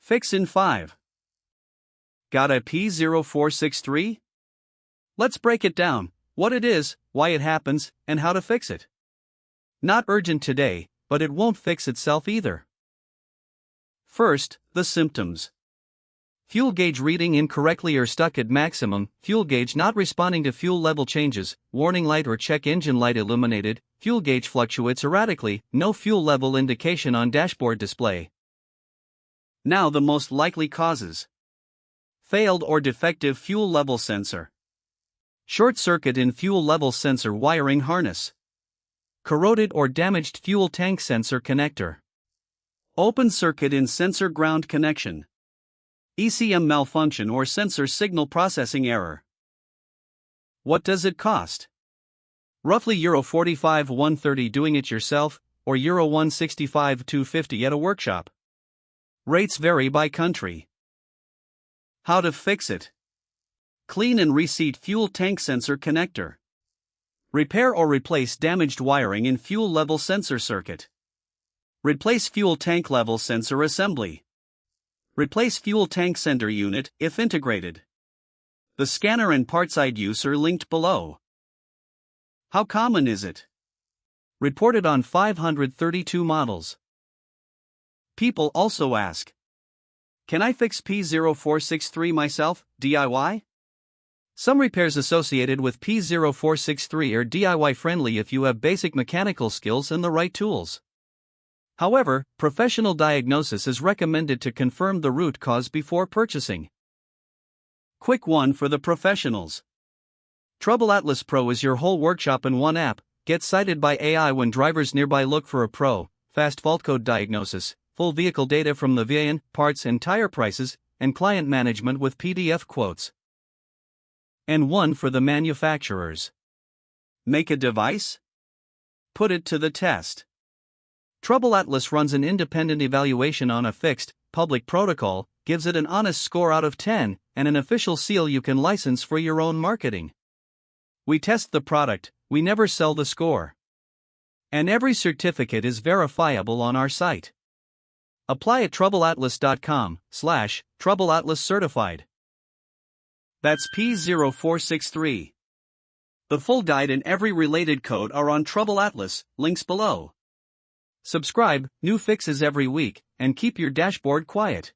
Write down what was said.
Fix in 5. Got a P0463? Let's break it down, what it is, why it happens, and how to fix it. Not urgent today, but it won't fix itself either. First, the symptoms. Fuel gauge reading incorrectly or stuck at maximum, fuel gauge not responding to fuel level changes, warning light or check engine light illuminated, fuel gauge fluctuates erratically, no fuel level indication on dashboard display. Now the most likely causes. Failed or defective fuel level sensor. Short circuit in fuel level sensor wiring harness. Corroded or damaged fuel tank sensor connector. Open circuit in sensor ground connection. ECM malfunction or sensor signal processing error. What does it cost? Roughly €45-130 doing it yourself, or €165-250 at a workshop. Rates vary by country. How to fix it? Clean and reseat fuel tank sensor connector. Repair or replace damaged wiring in fuel level sensor circuit. Replace fuel tank level sensor assembly. Replace fuel tank sender unit, if integrated. The scanner and partside use are linked below. How common is it? Reported on 532 models. People also ask, can I fix P0463 myself, DIY? Some repairs associated with P0463 are DIY friendly if you have basic mechanical skills and the right tools. However, professional diagnosis is recommended to confirm the root cause before purchasing. Quick one for the professionals. TroubleAtlas Pro is your whole workshop in one app. Get cited by AI when drivers nearby look for a pro, fast fault code diagnosis, full vehicle data from the VIN, parts and tire prices, and client management with PDF quotes. And one for the manufacturers. Make a device? Put it to the test. TroubleAtlas runs an independent evaluation on a fixed, public protocol, gives it an honest score out of 10, and an official seal you can license for your own marketing. We test the product, we never sell the score. And every certificate is verifiable on our site. Apply at TroubleAtlas.com/TroubleAtlas certified. That's P0463. The full guide and every related code are on TroubleAtlas, links below. Subscribe, new fixes every week, and keep your dashboard quiet.